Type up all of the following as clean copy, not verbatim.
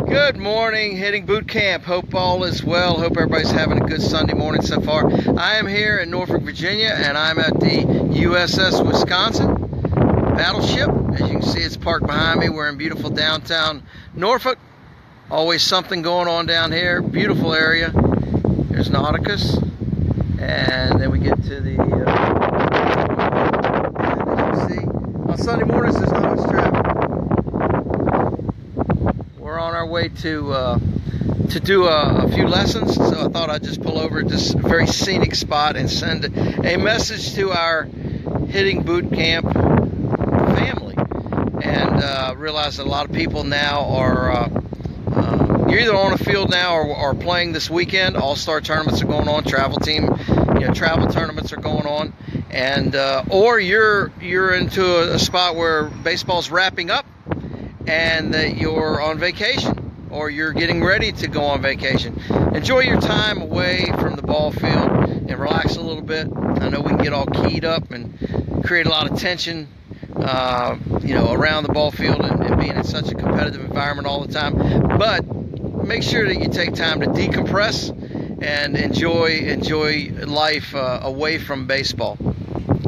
Good morning, hitting boot camp. Hope all is well. Hope everybody's having a good Sunday morning so far. I am here in Norfolk, Virginia, and I'm at the USS Wisconsin battleship. As you can see, it's parked behind me. We're in beautiful downtown Norfolk. Always something going on down here. Beautiful area. There's Nauticus, and then we get to the. As you see, on Sunday mornings there's not much traffic. We're on our way to do a few lessons, so I thought I'd just pull over at this very scenic spot and send a message to our hitting boot camp family. And realize that a lot of people now are you're either on a field now or playing this weekend. All-star tournaments are going on. Travel tournaments are going on, and or you're into a spot where baseball's wrapping up, and that you're on vacation or you're getting ready to go on vacation. Enjoy your time away from the ball field and relax a little bit. I know we can get all keyed up and create a lot of tension, around the ball field and being in such a competitive environment all the time. But make sure that you take time to decompress and enjoy life away from baseball.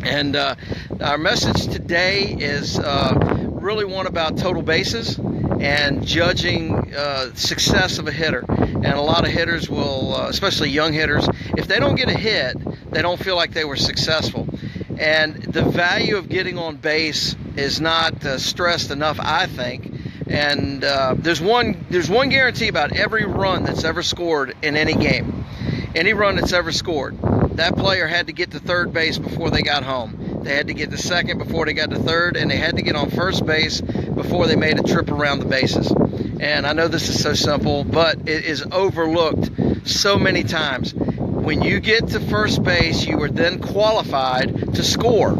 And our message today is really one about total bases and judging success of a hitter. And a lot of hitters will, especially young hitters, if they don't get a hit, they don't feel like they were successful. And the value of getting on base is not stressed enough, I think. And there's one guarantee about every run that's ever scored in any game. Any run that's ever scored, that player had to get to third base before they got home. They had to get to second before they got to third, and they had to get on first base before they made a trip around the bases. And I know this is so simple, but it is overlooked so many times. When you get to first base, you are then qualified to score.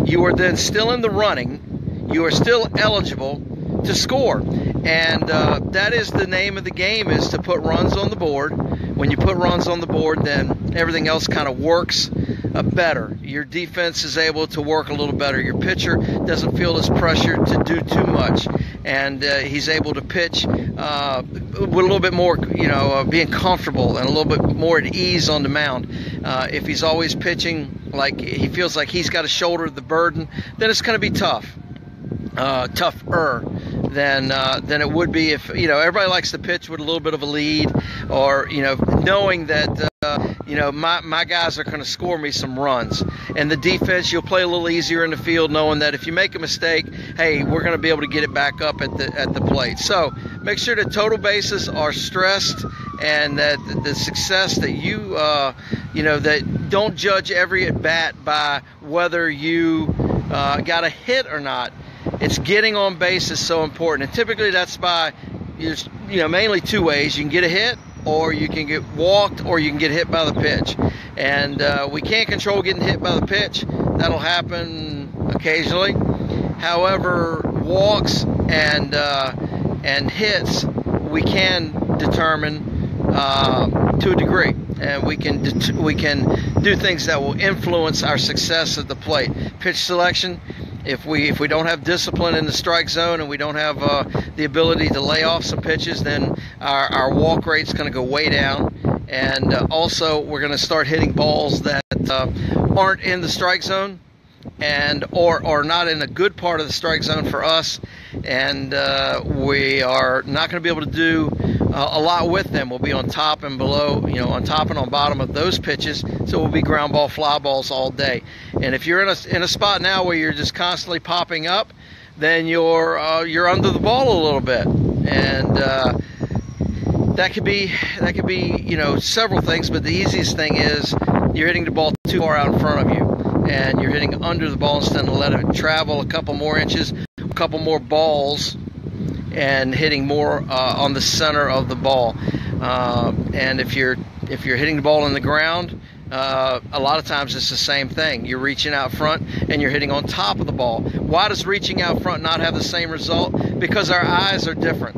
You are then still in the running. You are still eligible to score. And that is the name of the game, is to put runs on the board. When you put runs on the board, then everything else kind of works better. Your defense is able to work a little better. Your pitcher doesn't feel as pressured to do too much, and he's able to pitch with a little bit more, being comfortable and a little bit more at ease on the mound. If he's always pitching like he feels like he's got to shoulder the burden, then it's going to be tougher than it would be if everybody likes to pitch with a little bit of a lead, or knowing that my guys are going to score me some runs. And the defense, you'll play a little easier in the field, knowing that if you make a mistake, hey, we're going to be able to get it back up at the plate. So make sure that total bases are stressed, and that the success that you that don't judge every at bat by whether you got a hit or not. It's getting on base is so important, and typically that's by mainly two ways. You can get a hit, or you can get walked, or you can get hit by the pitch. And we can't control getting hit by the pitch. That'll happen occasionally. However, walks and hits we can determine to a degree, and we can do things that will influence our success at the plate. Pitch selection. If we don't have discipline in the strike zone, and we don't have the ability to lay off some pitches, then our walk rate's going to go way down. And also, we're going to start hitting balls that aren't in the strike zone, and or not in a good part of the strike zone for us. And we are not going to be able to do a lot with them. We'll be on top and below, on top and on bottom of those pitches. So we'll be ground ball, fly balls all day. And if you're in a spot now where you're just constantly popping up, then you're under the ball a little bit. And that could be several things. But the easiest thing is you're hitting the ball too far out in front of you, and you're hitting under the ball instead of letting it travel a couple more inches, a couple more balls, and hitting more on the center of the ball. And if you're hitting the ball in the ground, a lot of times it's the same thing. You're reaching out front and you're hitting on top of the ball. Why does reaching out front not have the same result? Because our eyes are different.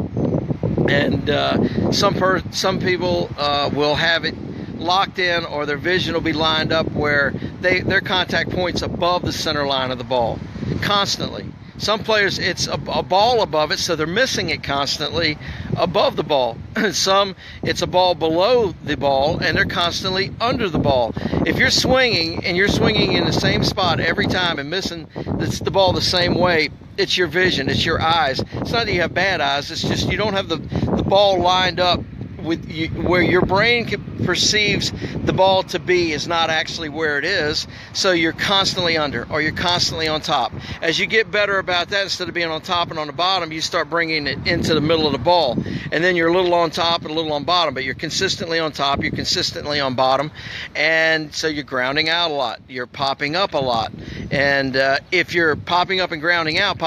And some people will have it locked in, or their vision will be lined up where their contact point's above the center line of the ball constantly. Some players, it's a ball above it, so they're missing it constantly above the ball. Some, it's a ball below the ball, and they're constantly under the ball. If you're swinging, and you're swinging in the same spot every time and missing the ball the same way, it's your vision, it's your eyes. It's not that you have bad eyes, it's just you don't have the ball lined up with you, where your brain perceives the ball to be is not actually where it is, so you're constantly under or you're constantly on top. As you get better about that, instead of being on top and on the bottom, you start bringing it into the middle of the ball, and then you're a little on top and a little on bottom, but you're consistently on top, you're consistently on bottom, and so you're grounding out a lot, you're popping up a lot. And if you're popping up and grounding out,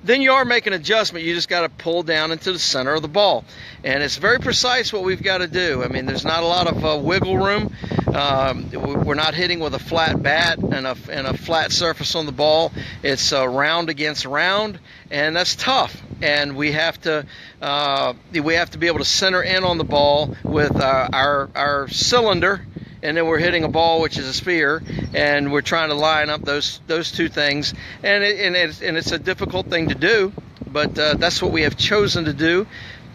then you are making an adjustment. You just got to pull down into the center of the ball, and it's very precise what we've got to do. I mean, there's not a lot of wiggle room. We're not hitting with a flat bat and a flat surface on the ball. It's round against round, and that's tough. And we have to be able to center in on the ball with our cylinder, and then we're hitting a ball which is a sphere, and we're trying to line up those two things, and it's a difficult thing to do, but that's what we have chosen to do,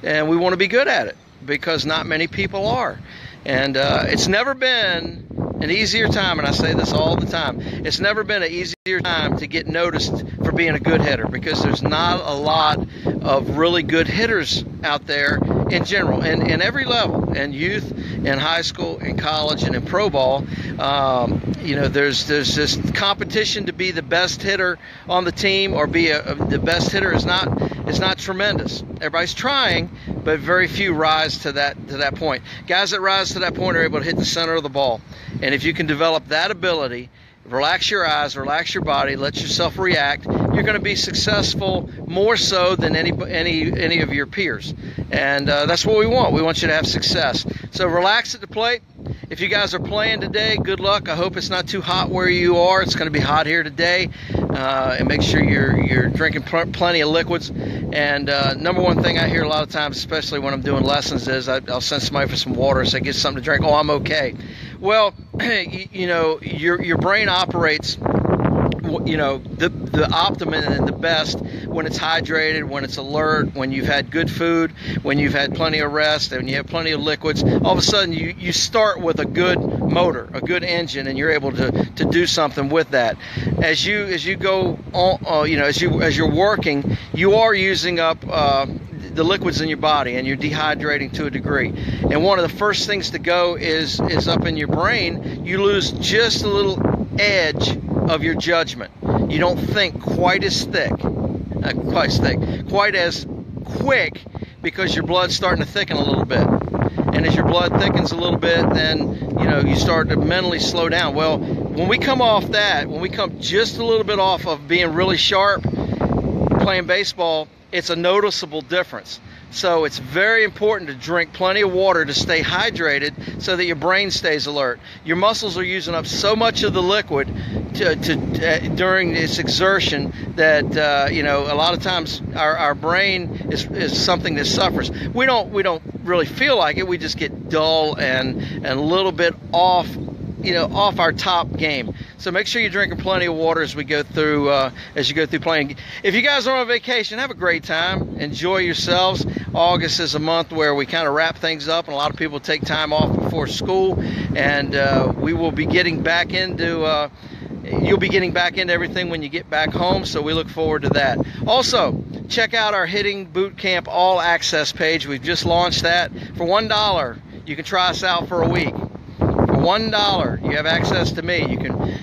and we want to be good at it because not many people are. And it's never been an easier time, and I say this all the time, it's never been an easier time to get noticed for being a good hitter, because there's not a lot of really good hitters out there in general, and in every level, in youth, in high school, in college, and in pro ball. You know, there's this competition to be the best hitter on the team, or be the best hitter is not tremendous. Everybody's trying, but very few rise to that point. Guys that rise to that point are able to hit the center of the ball. And if you can develop that ability, relax your eyes, relax your body, let yourself react, you're going to be successful more so than any of your peers. And that's what we want. We want you to have success. So relax at the plate. If you guys are playing today, good luck. I hope it's not too hot where you are. It's going to be hot here today. And make sure you're drinking plenty of liquids. And number one thing I hear a lot of times, especially when I'm doing lessons, is I'll send somebody for some water, say get something to drink. Oh, I'm okay. Well, you know, your brain operates, you know, the optimum and the best when it's hydrated, when it's alert, when you've had good food, when you've had plenty of rest, and you have plenty of liquids. All of a sudden you start with a good motor, a good engine, and you're able to do something with that. As you go on, you know, as you're working, you are using up the liquids in your body, and you're dehydrating to a degree. And one of the first things to go is up in your brain. You lose just a little edge of your judgment. You don't think quite as quick, because your blood's starting to thicken a little bit. And as your blood thickens a little bit, then you know you start to mentally slow down. Well, when we come off that, when we come just a little bit off of being really sharp playing baseball, it's a noticeable difference. So it's very important to drink plenty of water to stay hydrated so that your brain stays alert. Your muscles are using up so much of the liquid during this exertion that you know, a lot of times our brain is something that suffers. We don't really feel like it. We just get dull and a little bit off, you know, off our top game. So make sure you're drinking plenty of water as we go through as you go through playing. If you guys are on vacation, have a great time. Enjoy yourselves. August is a month where we kind of wrap things up, and a lot of people take time off before school, and we will be getting back into you'll be getting back into everything when you get back home, so we look forward to that. Also, check out our Hitting Bootcamp All Access page. We've just launched that. For $1, you can try us out for a week. $1, you have access to me.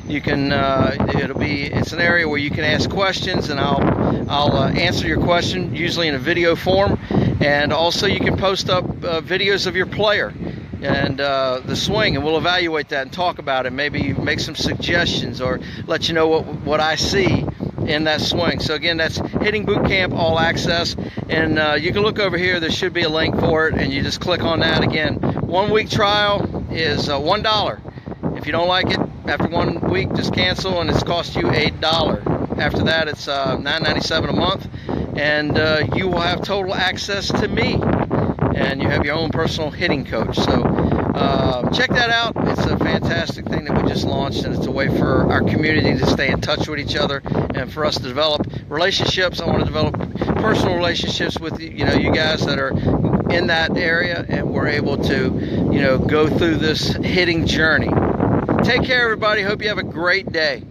It's an area where you can ask questions, and I'll answer your question, usually in a video form. And also you can post up videos of your player and the swing, and we'll evaluate that and talk about it, maybe make some suggestions or let you know what I see in that swing. So again, that's Hitting Bootcamp All Access, and you can look over here. There should be a link for it, and you just click on that. Again, 1 week trial is $1. If you don't like it after 1 week, just cancel, and it's cost you $8. After that, it's $9.97 a month, and you will have total access to me, and you have your own personal hitting coach. So check that out. It's a fantastic thing that we just launched, and it's a way for our community to stay in touch with each other and for us to develop relationships. I want to develop personal relationships with you guys that are in that area, and we're able to go through this hitting journey. Take care, everybody. Hope you have a great day.